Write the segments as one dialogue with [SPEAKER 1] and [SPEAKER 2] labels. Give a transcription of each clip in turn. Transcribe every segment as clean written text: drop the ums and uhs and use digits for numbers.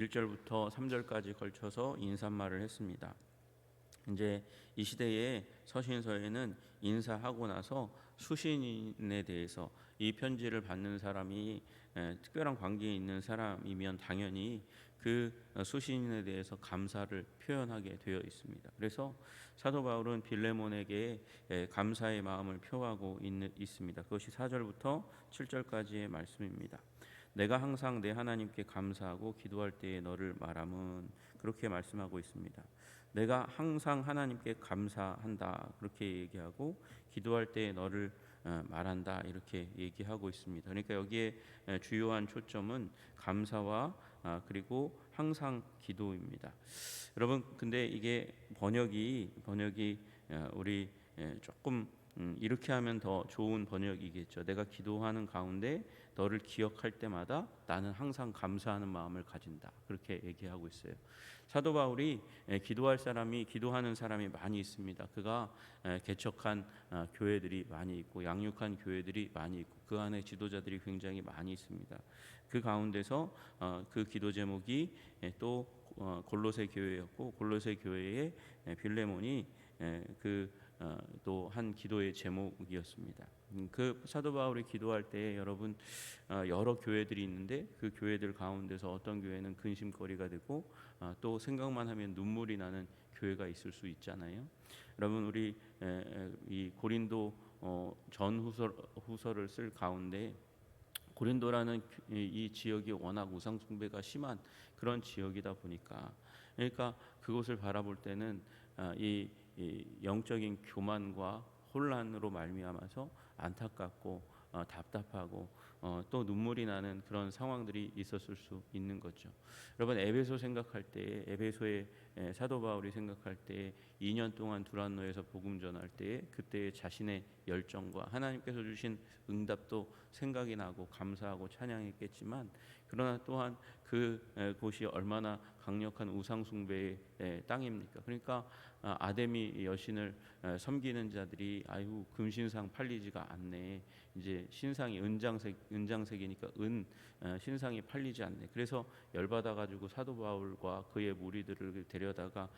[SPEAKER 1] 1절부터 3절까지 걸쳐서 인사말을 했습니다. 이제 이 시대의 서신서에는 인사하고 나서 수신인에 대해서 이 편지를 받는 사람이 특별한 관계에 있는 사람이면 당연히 그 수신인에 대해서 감사를 표현하게 되어 있습니다. 그래서 사도 바울은 빌레몬에게 감사의 마음을 표하고 있습니다. 그것이 4절부터 7절까지의 말씀입니다. 내가 항상 내 하나님께 감사하고 기도할 때에 너를 말함은, 그렇게 말씀하고 있습니다. 내가 항상 하나님께 감사한다, 그렇게 얘기하고 기도할 때에 너를 말한다, 이렇게 얘기하고 있습니다. 그러니까 여기에 주요한 초점은 감사와 그리고 항상 기도입니다. 여러분, 근데 이게 번역이 우리 조금 이렇게 하면 더 좋은 번역이겠죠. 내가 기도하는 가운데 너를 기억할 때마다 나는 항상 감사하는 마음을 가진다, 그렇게 얘기하고 있어요. 사도 바울이 기도하는 사람이 많이 있습니다. 그가 개척한 교회들이 많이 있고 양육한 교회들이 많이 있고 그 안에 지도자들이 굉장히 많이 있습니다. 그 가운데서 그 기도 제목이 또 골로새 교회였고, 골로새 교회의 빌레몬이 또 한 기도의 제목이었습니다. 그 사도 바울이 기도할 때 여러분, 여러 교회들이 있는데 그 교회들 가운데서 어떤 교회는 근심거리가 되고 또 생각만 하면 눈물이 나는 교회가 있을 수 있잖아요. 여러분, 우리 이 고린도 후서를 쓸 가운데 고린도라는 이 지역이 워낙 우상 숭배가 심한 그런 지역이다 보니까, 그러니까 그곳을 바라볼 때는 이 영적인 교만과 혼란으로 말미암아서 안타깝고 답답하고 또 눈물이 나는 그런 상황들이 있었을 수 있는 거죠. 여러분, 에베소 생각할 때, 에베소의 사도 바울이 생각할 때 2년 동안 두란노에서 복음 전할 때 그때의 자신의 열정과 하나님께서 주신 응답도 생각이 나고 감사하고 찬양했겠지만, 그러나 또한 그곳이 얼마나 강력한 우상 숭배의 땅입니까? 그러니까 아데미 여신을 섬기는 자들이 아유, 금신상 팔리지가 않네. 이제 신상이 은장색이니까 신상이 팔리지 않네. 그래서 열받아 가지고 사도 바울과 그의 무리들을 데려다가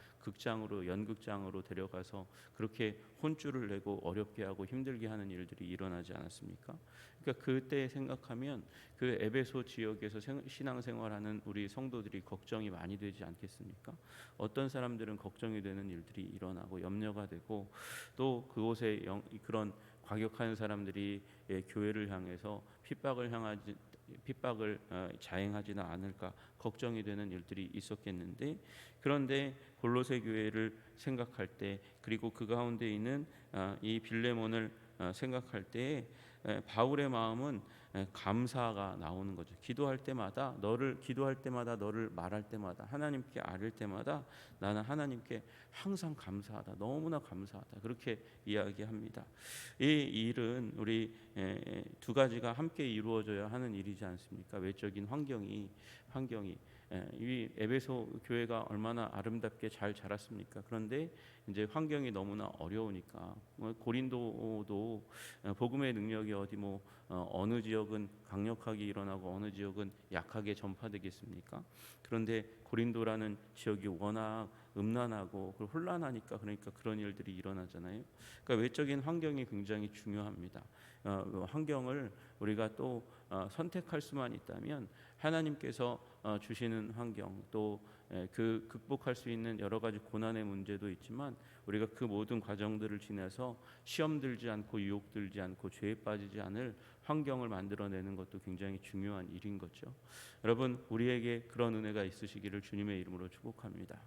[SPEAKER 1] 연극장으로 데려가서 그렇게 혼쭐을 내고 어렵게 하고 힘들게 하는 일들이 일어나지 않았습니까? 그러니까 그때 생각하면 그 에베소 지역에서 신앙생활하는 우리 성도들이 걱정이 많이 되지 않겠습니까? 어떤 사람들은 걱정이 되는 일들이 일어나고 염려가 되고, 또 그곳에 그런 과격한 사람들이 교회를 향해서 핍박을 자행하지는 않을까 걱정이 되는 일들이 있었겠는데, 그런데 골로새 교회를 생각할 때, 그리고 그 가운데 있는 이 빌레몬을 생각할 때 바울의 마음은 감사가 나오는 거죠. 기도할 때마다 너를 말할 때마다, 하나님께 아뢰을 때마다 나는 하나님께 항상 감사하다, 너무나 감사하다, 그렇게 이야기합니다. 이 일은 우리 두 가지가 함께 이루어져야 하는 일이지 않습니까? 외적인 환경이 이 에베소 교회가 얼마나 아름답게 잘 자랐습니까? 그런데 이제 환경이 너무나 어려우니까, 고린도도 복음의 능력이 어느 지역은 강력하게 일어나고 어느 지역은 약하게 전파되겠습니까? 그런데 고린도라는 지역이 워낙 음란하고 혼란하니까, 그러니까 그런 일들이 일어나잖아요. 그러니까 외적인 환경이 굉장히 중요합니다. 환경을 우리가 또 선택할 수만 있다면 하나님께서 주시는 환경, 또 그 극복할 수 있는 여러 가지 고난의 문제도 있지만 우리가 그 모든 과정들을 지나서 시험 들지 않고 유혹 들지 않고 죄에 빠지지 않을 환경을 만들어내는 것도 굉장히 중요한 일인 거죠. 여러분, 우리에게 그런 은혜가 있으시기를 주님의 이름으로 축복합니다.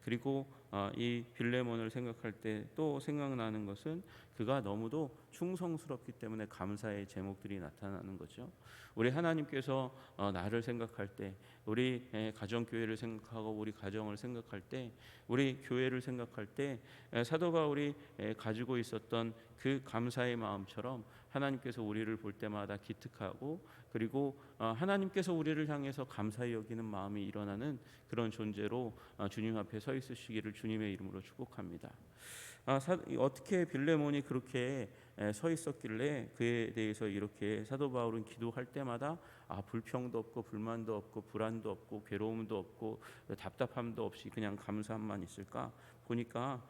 [SPEAKER 1] 그리고 이 빌레몬을 생각할 때 또 생각나는 것은 그가 너무도 충성스럽기 때문에 감사의 제목들이 나타나는 거죠. 우리 하나님께서 나를 생각할 때, 우리 가정교회를 생각하고 우리 가정을 생각할 때, 우리 교회를 생각할 때 사도 바울이 가지고 있었던 그 감사의 마음처럼 하나님께서 우리를 볼 때마다 기특하고, 그리고 하나님께서 우리를 향해서 감사히 여기는 마음이 일어나는 그런 존재로 주님 앞에 서 있으시기를 주님의 이름으로 축복합니다. 어떻게 빌레몬이 그렇게 서 있었길래 그에 대해서 이렇게 사도 바울은 기도할 때마다 불평도 없고 불만도 없고 불안도 없고 괴로움도 없고 답답함도 없이 그냥 감사함만 있을까? 보니까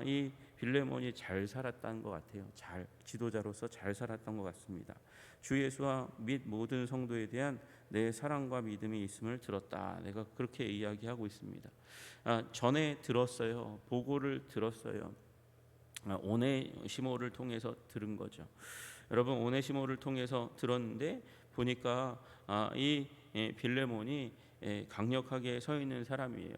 [SPEAKER 1] 이 빌레몬이 잘 살았다는 것 같아요. 잘 지도자로서 잘 살았던 것 같습니다. 주 예수와 및 모든 성도에 대한 내 사랑과 믿음이 있음을 들었다. 내가 그렇게 이야기하고 있습니다. 전에 들었어요. 보고를 들었어요. 오네시모를 통해서 들은 거죠. 여러분, 오네시모를 통해서 들었는데 보니까 이 빌레몬이 강력하게 서 있는 사람이에요.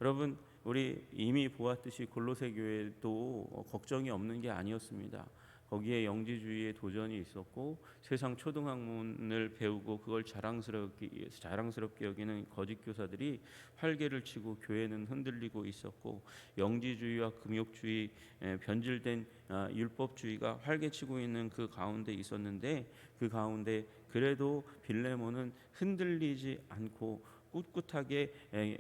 [SPEAKER 1] 여러분, 우리 이미 보았듯이 골로새 교회도 걱정이 없는 게 아니었습니다. 거기에 영지주의의 도전이 있었고 세상 초등학문을 배우고 그걸 자랑스럽게 여기는 거짓 교사들이 활개를 치고 교회는 흔들리고 있었고 영지주의와 금욕주의, 변질된 율법주의가 활개치고 있는 그 가운데 있었는데 그 가운데 그래도 빌레몬은 흔들리지 않고 꿋꿋하게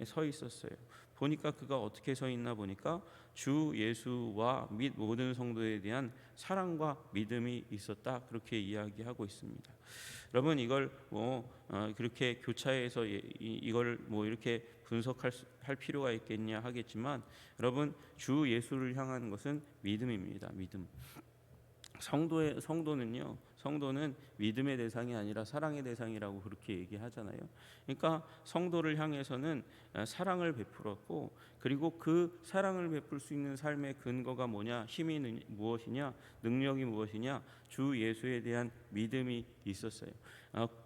[SPEAKER 1] 서 있었어요. 보니까 그가 어떻게 서 있나 보니까 주 예수와 및 모든 성도에 대한 사랑과 믿음이 있었다, 그렇게 이야기하고 있습니다. 여러분, 이걸 그렇게 교차해서 이걸 이렇게 분석할 필요가 있겠냐 하겠지만, 여러분, 주 예수를 향하는 것은 믿음입니다. 믿음. 성도는 믿음의 대상이 아니라 사랑의 대상이라고 그렇게 얘기하잖아요. 그러니까 성도를 향해서는 사랑을 베풀었고, 그리고 그 사랑을 베풀 수 있는 삶의 근거가 뭐냐, 힘이 무엇이냐, 능력이 무엇이냐, 주 예수에 대한 믿음이 있었어요.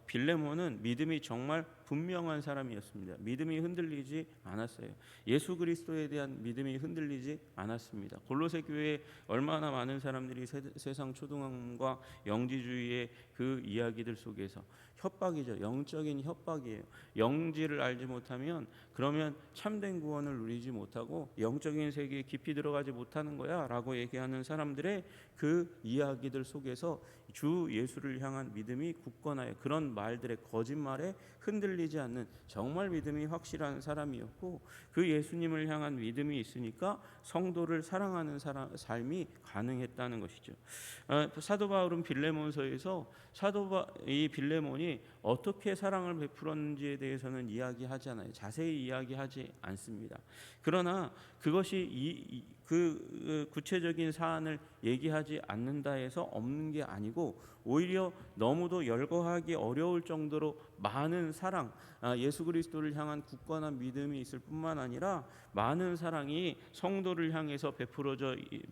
[SPEAKER 1] 빌레몬은 믿음이 정말 분명한 사람이었습니다. 믿음이 흔들리지 않았어요. 예수 그리스도에 대한 믿음이 흔들리지 않았습니다. 골로새 교회에 얼마나 많은 사람들이 세상 초등학문과 영지주의의 그 이야기들 속에서 협박이죠. 영적인 협박이에요. 영지를 알지 못하면 그러면 참된 구원을 누리지 못하고 영적인 세계에 깊이 들어가지 못하는 거야 라고 얘기하는 사람들의 그 이야기들 속에서 주 예수를 향한 믿음이 굳건하여 그런 말들의 거짓말에 흔들리지 않는 정말 믿음이 확실한 사람이었고, 그 예수님을 향한 믿음이 있으니까 성도를 사랑하는 삶이 가능했다는 것이죠. 사도 바울은 빌레몬서에서 이 빌레몬이 어떻게 사랑을 베풀었는지에 대해서는 이야기하잖아요. 자세히 이야기하지 않습니다. 그러나 그것이 그 구체적인 사안을 얘기하지 않는다 해서 없는 게 아니고, 오히려 너무도 열거하기 어려울 정도로 많은 사랑, 예수 그리스도를 향한 굳건한 믿음이 있을 뿐만 아니라 많은 사랑이 성도를 향해서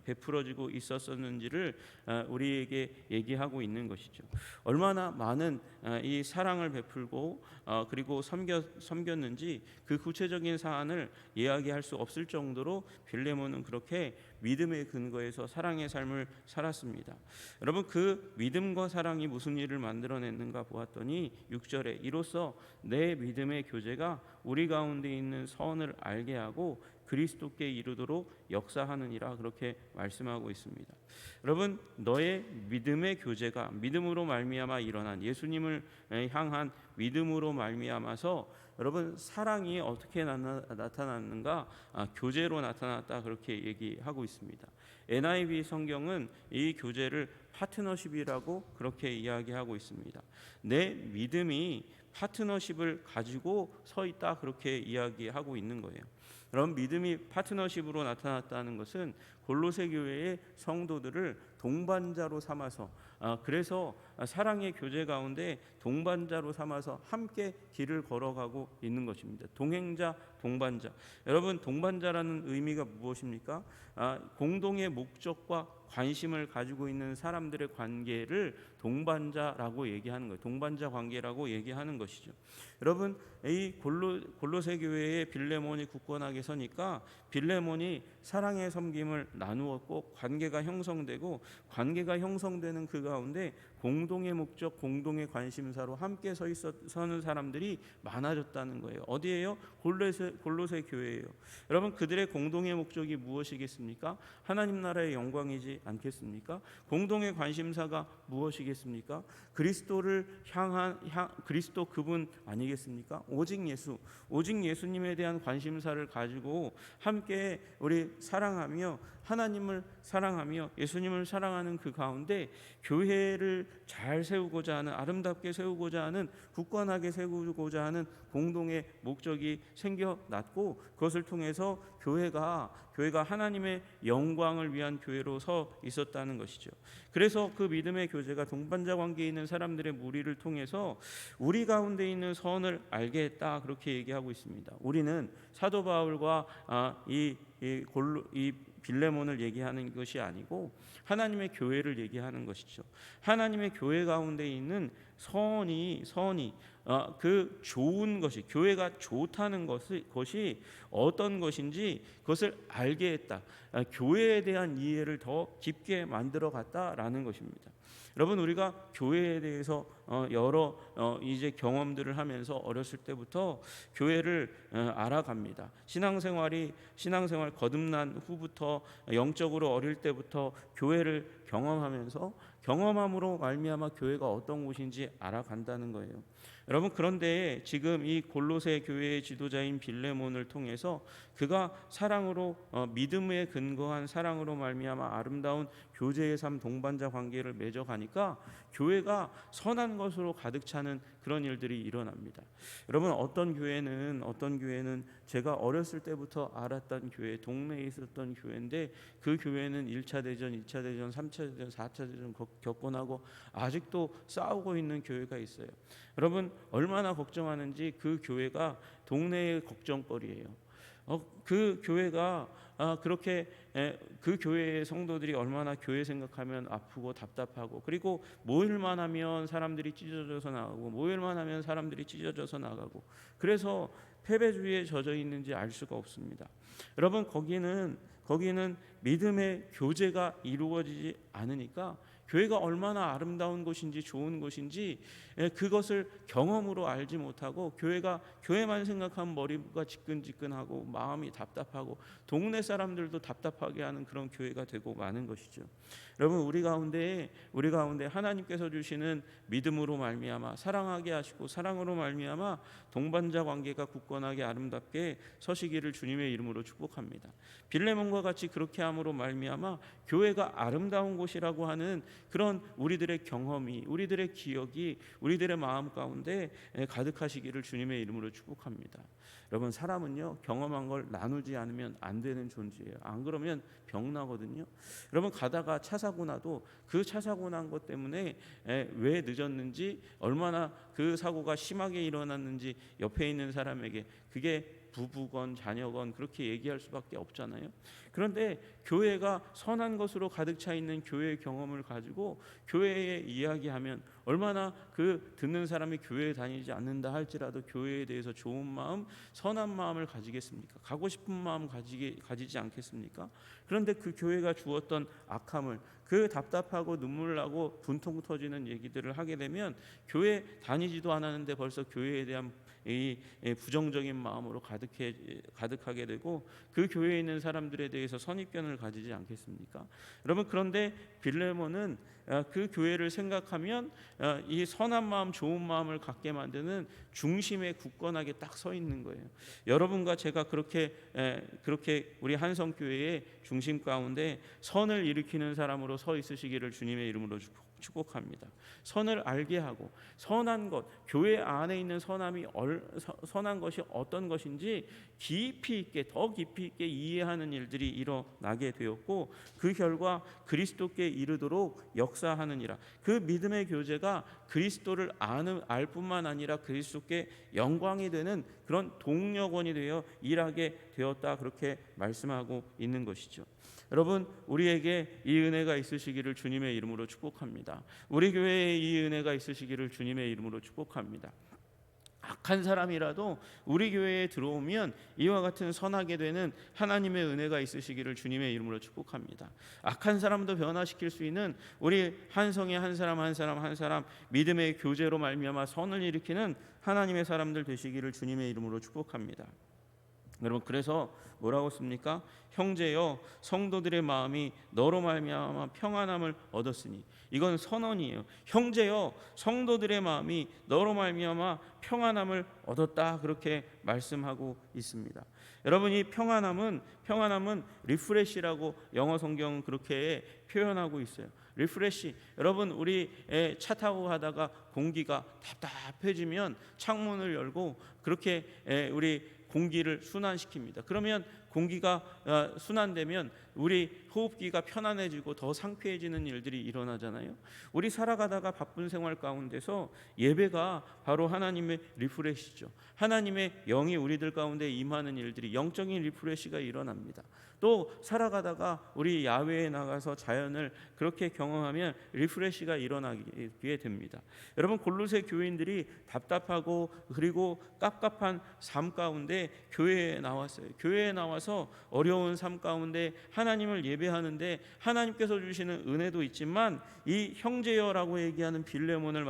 [SPEAKER 1] 베풀어지고 있었는지를 우리에게 얘기하고 있는 것이죠. 얼마나 많은 이 사랑을 베풀고 그리고 섬겼는지 그 구체적인 사안을 이야기할 수 없을 정도로 빌레몬은 그렇게 믿음의 근거에서 사랑의 삶을 살았습니다. 여러분, 그 믿음과 사랑이 무슨 일을 만들어냈는가 보았더니 6절에 이로써 내 믿음의 교제가 우리 가운데 있는 선을 알게 하고 그리스도께 이르도록 역사하느니라, 그렇게 말씀하고 있습니다. 여러분, 너의 믿음의 교제가 믿음으로 말미암아 일어난 예수님을 향한 믿음으로 말미암아서 여러분 사랑이 어떻게 나타났는가? 교제로 나타났다, 그렇게 얘기하고 있습니다. NIV 성경은 이 교제를 파트너십이라고 그렇게 이야기하고 있습니다. 내 믿음이 파트너십을 가지고 서 있다, 그렇게 이야기하고 있는 거예요. 그럼 믿음이 파트너십으로 나타났다는 것은 골로새 교회의 성도들을 동반자로 삼아서, 그래서 사랑의 교제 가운데 동반자로 삼아서 함께 길을 걸어가고 있는 것입니다. 동행자, 동반자. 여러분, 동반자라는 의미가 무엇입니까? 공동의 목적과 관심을 가지고 있는 사람들의 관계를 동반자라고 얘기하는 거예요. 동반자 관계라고 얘기하는 것이죠. 여러분, 이 골로새 교회의 빌레몬이 굳건하게 서니까 빌레몬이 사랑의 섬김을 나누었고 관계가 형성되고, 관계가 형성되는 그 가운데 공동의 목적, 공동의 관심사로 함께 서는 사람들이 많아졌다는 거예요. 어디예요? 골로새 교회예요. 여러분, 그들의 공동의 목적이 무엇이겠습니까? 하나님 나라의 영광이지 않겠습니까? 공동의 관심사가 무엇이겠습니까? 그리스도를 향한 그리스도 그분 아니겠습니까? 오직 예수님에 대한 관심사를 가지고 함께 우리 사랑하며 하나님을 사랑하며 예수님을 사랑하는 그 가운데 교회를 잘 세우고자 하는, 아름답게 세우고자 하는, 굳건하게 세우고자 하는 공동의 목적이 생겨났고, 그것을 통해서 교회가 하나님의 영광을 위한 교회로 서 있었다는 것이죠. 그래서 그 믿음의 교제가 동반자 관계에 있는 사람들의 무리를 통해서 우리 가운데 있는 선을 알게 했다, 그렇게 얘기하고 있습니다. 우리는 사도 바울과 이 빌레몬을 얘기하는 것이 아니고 하나님의 교회를 얘기하는 것이죠. 하나님의 교회 가운데 있는 선이 그 좋은 것이, 교회가 좋다는 것이 어떤 것인지 그것을 알게 했다. 교회에 대한 이해를 더 깊게 만들어 갔다라는 것입니다. 여러분, 우리가 교회에 대해서 여러 이제 경험들을 하면서 어렸을 때부터 교회를 알아갑니다. 신앙생활 거듭난 후부터, 영적으로 어릴 때부터 교회를 경험함으로 말미암아 교회가 어떤 곳인지 알아간다는 거예요. 여러분, 그런데 지금 이 골로새 교회의 지도자인 빌레몬을 통해서 그가 사랑으로, 믿음에 근거한 사랑으로 말미암아 아름다운 교제의 삶, 동반자 관계를 맺어가니까 교회가 선한 것으로 가득 차는 그런 일들이 일어납니다. 여러분, 어떤 교회는 제가 어렸을 때부터 알았던 교회, 동네에 있었던 교회인데 그 교회는 1차 대전, 2차 대전, 3차 대전, 4차 대전 겪고 나고 아직도 싸우고 있는 교회가 있어요. 여러분, 얼마나 걱정하는지 그 교회가 동네의 걱정거리예요. 그 교회가 그렇게 그 교회의 성도들이 얼마나 교회 생각하면 아프고 답답하고, 그리고 모일만 하면 사람들이 찢어져서 나가고 그래서 패배주의에 젖어 있는지 알 수가 없습니다. 여러분, 거기는 믿음의 교제가 이루어지지 않으니까 교회가 얼마나 아름다운 곳인지 좋은 곳인지 그것을 경험으로 알지 못하고 교회만 생각하면 머리가 지끈지끈하고 마음이 답답하고 동네 사람들도 답답하게 하는 그런 교회가 되고 마는 것이죠. 여러분, 우리 가운데 하나님께서 주시는 믿음으로 말미암아 사랑하게 하시고 사랑으로 말미암아 동반자 관계가 굳건하게 아름답게 서시기를 주님의 이름으로 축복합니다. 빌레몬과 같이 그렇게 함으로 말미암아 교회가 아름다운 곳이라고 하는 그런 우리들의 경험이, 우리들의 기억이 우리들의 마음 가운데 가득하시기를 주님의 이름으로 축복합니다. 여러분, 사람은요, 경험한 걸 나누지 않으면 안 되는 존재예요. 안 그러면 병 나거든요. 여러분, 가다가 차 사고 나도 그 차 사고 난 것 때문에 왜 늦었는지, 얼마나 그 사고가 심하게 일어났는지 옆에 있는 사람에게 그게 부부건 자녀건 그렇게 얘기할 수밖에 없잖아요. 그런데 교회가 선한 것으로 가득 차 있는 교회의 경험을 가지고 교회에 이야기하면 얼마나 그 듣는 사람이 교회에 다니지 않는다 할지라도 교회에 대해서 좋은 마음, 선한 마음을 가지겠습니까? 가고 싶은 마음 가지지 않겠습니까? 그런데 그 교회가 주었던 악함을, 그 답답하고 눈물 나고 분통 터지는 얘기들을 하게 되면 교회 다니지도 않았는데 벌써 교회에 대한 이 부정적인 마음으로 가득하게 되고 그 교회에 있는 사람들에 대해서 선입견을 가지지 않겠습니까? 여러분, 그런데 빌레몬은 그 교회를 생각하면 이 선한 마음, 좋은 마음을 갖게 만드는 중심에 굳건하게 딱 서 있는 거예요. 여러분과 제가 그렇게 우리 한성교회의 중심 가운데 선을 일으키는 사람으로 서 있으시기를 주님의 이름으로 축복합니다. 선을 알게 하고 선한 것, 교회 안에 있는 선한 것이 어떤 것인지 더 깊이 있게 이해하는 일들이 일어나게 되었고, 그 결과 그리스도께 이르도록 역사하느니라. 그 믿음의 교제가 그리스도를 알 뿐만 아니라 그리스도께 영광이 되는 그런 동력원이 되어 일하게 되었다, 그렇게 말씀하고 있는 것이죠. 여러분, 우리에게 이 은혜가 있으시기를 주님의 이름으로 축복합니다. 우리 교회에 이 은혜가 있으시기를 주님의 이름으로 축복합니다. 악한 사람이라도 우리 교회에 들어오면 이와 같은 선하게 되는 하나님의 은혜가 있으시기를 주님의 이름으로 축복합니다. 악한 사람도 변화시킬 수 있는 우리 한성의 한 사람 한 사람 한 사람 믿음의 교제로 말미암아 선을 일으키는 하나님의 사람들 되시기를 주님의 이름으로 축복합니다. 여러분, 그래서 뭐라고 씁니까? 형제여, 성도들의 마음이 너로 말미암아 평안함을 얻었으니, 이건 선언이에요. 형제여, 성도들의 마음이 너로 말미암아 평안함을 얻었다, 그렇게 말씀하고 있습니다. 여러분, 이 평안함은 리프레시라고 영어 성경 그렇게 표현하고 있어요. 리프레시. 여러분, 우리 차 타고 가다가 공기가 답답해지면 창문을 열고 그렇게 우리 공기를 순환시킵니다. 그러면 공기가 순환되면 우리 호흡기가 편안해지고 더 상쾌해지는 일들이 일어나잖아요. 우리 살아가다가 바쁜 생활 가운데서 예배가 바로 하나님의 리프레시죠. 하나님의 영이 우리들 가운데 임하는 일들이, 영적인 리프레시가 일어납니다. 또 살아가다가 우리 야외에 나가서 자연을 그렇게 경험하면 리프레시가 일어나게 됩니다. 여러분, 골로새 교인들이 답답하고 그리고 깝깝한 삶 가운데 교회에 나왔어요. 교회에 나와서 어려운 삶 가운데 하나님을 예배하는데 하나님께서 주시는 은혜도 있지만 이 형제여라고 얘기하는 빌레몬을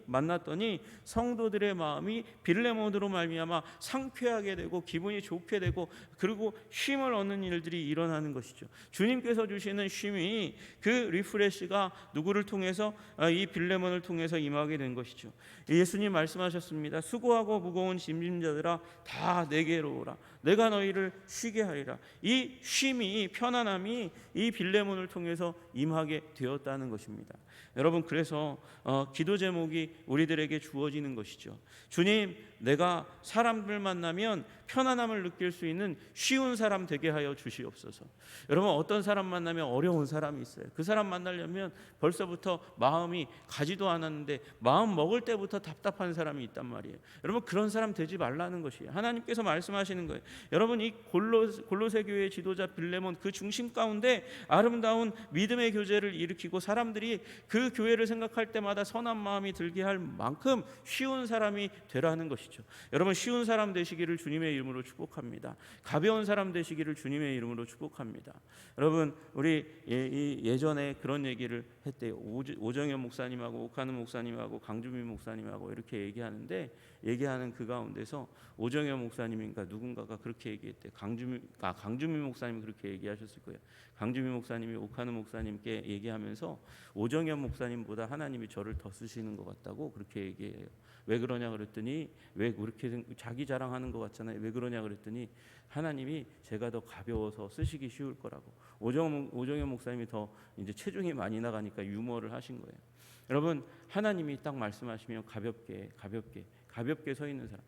[SPEAKER 1] 만났더니 성도들의 마음이 빌레몬으로 말미암아 상쾌하게 되고 기분이 좋게 되고 그리고 쉼을 얻는 일들이 일어나는 것이죠. 주님께서 주시는 쉼이, 그 리프레시가 누구를 통해서, 이 빌레몬을 통해서 임하게 된 것이죠. 예수님 말씀하셨습니다. 수고하고 무거운 짐진 자들아 다 내게로 오라. 내가 너희를 쉬게 하리라. 이 쉼이, 편안함이 이 빌레몬을 통해서 임하게 되었다는 것입니다. 여러분, 그래서 기도 제목이 우리들에게 주어지는 것이죠. 주님, 내가 사람들 만나면 편안함을 느낄 수 있는 쉬운 사람 되게 하여 주시옵소서. 여러분, 어떤 사람 만나면 어려운 사람이 있어요. 그 사람 만나려면 벌써부터 마음이 가지도 않았는데 마음 먹을 때부터 답답한 사람이 있단 말이에요. 여러분, 그런 사람 되지 말라는 것이에요. 하나님께서 말씀하시는 거예요. 여러분, 이 골로새 교회의 지도자 빌레몬, 그 중심 가운데 아름다운 믿음의 교제를 일으키고 사람들이 그 교회를 생각할 때마다 선한 마음이 들게 할 만큼 쉬운 사람이 되라는 것이죠. 여러분, 쉬운 사람 되시기를 주님의 이름으로 축복합니다. 가벼운 사람 되시기를 주님의 이름으로 축복합니다. 여러분, 우리 예전에 그런 얘기를 했대요. 오정현 목사님하고 오카는 목사님하고 강주민 목사님하고 이렇게 얘기하는 그 가운데서 오정현 목사님인가 누군가가 그렇게 얘기했대. 강주민 목사님이 그렇게 얘기하셨을 거예요. 강주민 목사님이 오카는 목사님께 얘기하면서 오정현 목사님보다 하나님이 저를 더 쓰시는 것 같다고 그렇게 얘기해요. 왜 그러냐 그랬더니, 왜 그렇게 자기 자랑하는 것 같잖아요. 왜 그러냐 그랬더니 하나님이 제가 더 가벼워서 쓰시기 쉬울 거라고. 오정현 목사님이 더 이제 체중이 많이 나가니까 유머를 하신 거예요. 여러분, 하나님이 딱 말씀하시면 가볍게 서 있는 사람,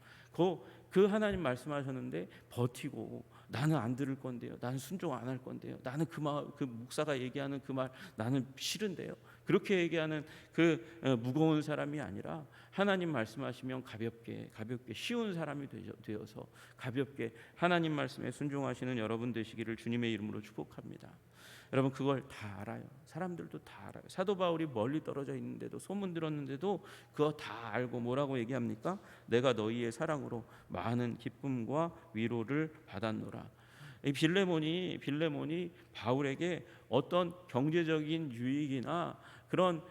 [SPEAKER 1] 그 하나님 말씀하셨는데 버티고, 나는 안 들을 건데요, 나는 순종 안 할 건데요, 나는 그 목사가 얘기하는 그 말 나는 싫은데요, 그렇게 얘기하는 그 무거운 사람이 아니라 하나님 말씀하시면 가볍게 쉬운 사람이 되어서 가볍게 하나님 말씀에 순종하시는 여러분 되시기를 주님의 이름으로 축복합니다. 여러분, 그걸 다 알아요. 사람들도 다 알아요. 사도 바울이 멀리 떨어져 있는데도, 소문 들었는데도 그거 다 알고 뭐라고 얘기합니까? 내가 너희의 사랑으로 많은 기쁨과 위로를 받았노라. 이 빌레몬이 바울에게 어떤 경제적인 유익이나 그런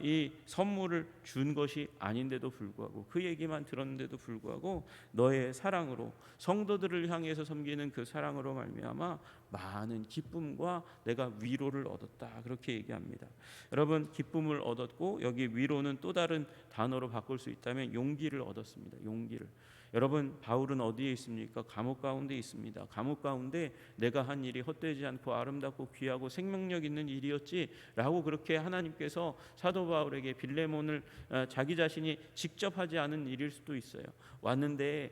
[SPEAKER 1] 이 선물을 준 것이 아닌데도 불구하고, 그 얘기만 들었는데도 불구하고 너의 사랑으로, 성도들을 향해서 섬기는 그 사랑으로 말미암아 많은 기쁨과 내가 위로를 얻었다, 그렇게 얘기합니다. 여러분, 기쁨을 얻었고 여기 위로는 또 다른 단어로 바꿀 수 있다면 용기를 얻었습니다. 용기를. 여러분, 바울은 어디에 있습니까? 감옥 가운데 있습니다. 감옥 가운데 내가 한 일이 헛되지 않고 아름답고 귀하고 생명력 있는 일이었지라고 그렇게 하나님께서 사도 바울에게 빌레몬을 자기 자신이 직접 하지 않은 일일 수도 있어요.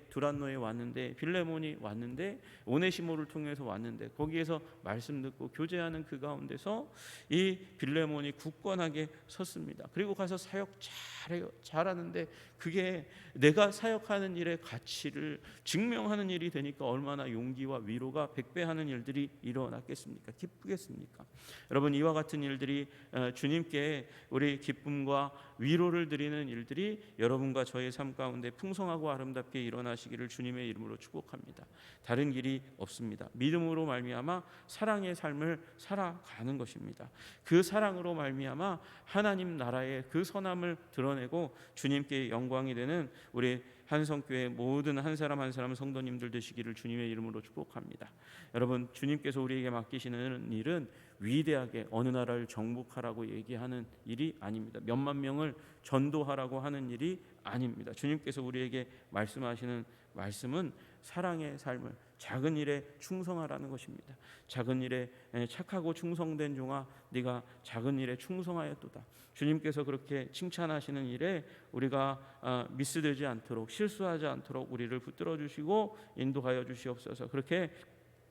[SPEAKER 1] 두란노에 왔는데, 빌레몬이 왔는데, 오네시모를 통해서 왔는데, 거기에서 말씀 듣고 교제하는 그 가운데서 이 빌레몬이 굳건하게 섰습니다. 그리고 가서 사역 잘하는데 그게 내가 사역하는 일에 가치를 증명하는 일이 되니까 얼마나 용기와 위로가 백배하는 일들이 일어났겠습니까? 기쁘겠습니까? 여러분, 이와 같은 일들이 주님께 우리 기쁨과 위로를 드리는 일들이 여러분과 저의 삶 가운데 풍성하고 아름답게 일어나시기를 주님의 이름으로 축복합니다. 다른 길이 없습니다. 믿음으로 말미암아 사랑의 삶을 살아가는 것입니다. 그 사랑으로 말미암아 하나님 나라의 그 선함을 드러내고 주님께 영광이 되는 우리 한성교회 모든 한 사람 한 사람 성도님들 되시기를 주님의 이름으로 축복합니다. 여러분, 주님께서 우리에게 맡기시는 일은 위대하게 어느 나라를 정복하라고 얘기하는 일이 아닙니다. 몇만 명을 전도하라고 하는 일이 아닙니다. 주님께서 우리에게 말씀하시는 말씀은 사랑의 삶을, 작은 일에 충성하라는 것입니다. 작은 일에 착하고 충성된 종아, 네가 작은 일에 충성하였도다. 주님께서 그렇게 칭찬하시는 일에 우리가 미스되지 않도록, 실수하지 않도록 우리를 붙들어 주시고 인도하여 주시옵소서. 그렇게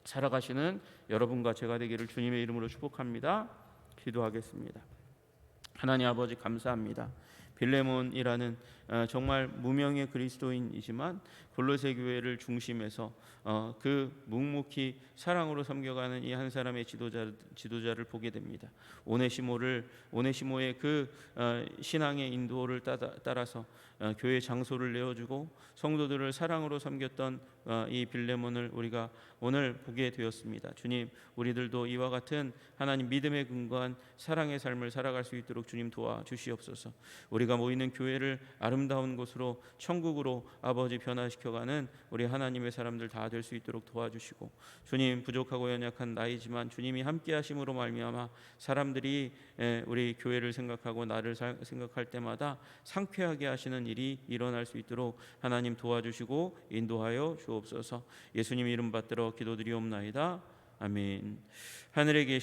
[SPEAKER 1] 살아가시는 여러분과 제가 되기를 주님의 이름으로 축복합니다. 기도하겠습니다. 하나님 아버지, 감사합니다. 빌레몬이라는 정말 무명의 그리스도인이지만 골로새 교회를 중심해서 그 묵묵히 사랑으로 섬겨가는 이 한 사람의 지도자를 보게 됩니다. 오네시모의 그 신앙의 인도를 따라서 교회 장소를 내어주고 성도들을 사랑으로 섬겼던 이 빌레몬을 우리가 오늘 보게 되었습니다. 주님, 우리들도 이와 같은 하나님 믿음에 근거한 사랑의 삶을 살아갈 수 있도록 주님 도와주시옵소서. 우리가 모이는 교회를 아름다운 곳으로, 천국으로 아버지 변화시켜가는 우리 하나님의 사람들 다 될 수 있도록 도와주시고, 주님, 부족하고 연약한 나이지만 주님이 함께 하심으로 말미암아 사람들이 우리 교회를 생각하고 나를 생각할 때마다 상쾌하게 하시는 일이 일어날 수 있도록 하나님 도와주시고 인도하여 주옵소서. 예수님 이름 받들어 기도드리옵나이다. 아멘. 하늘에 계신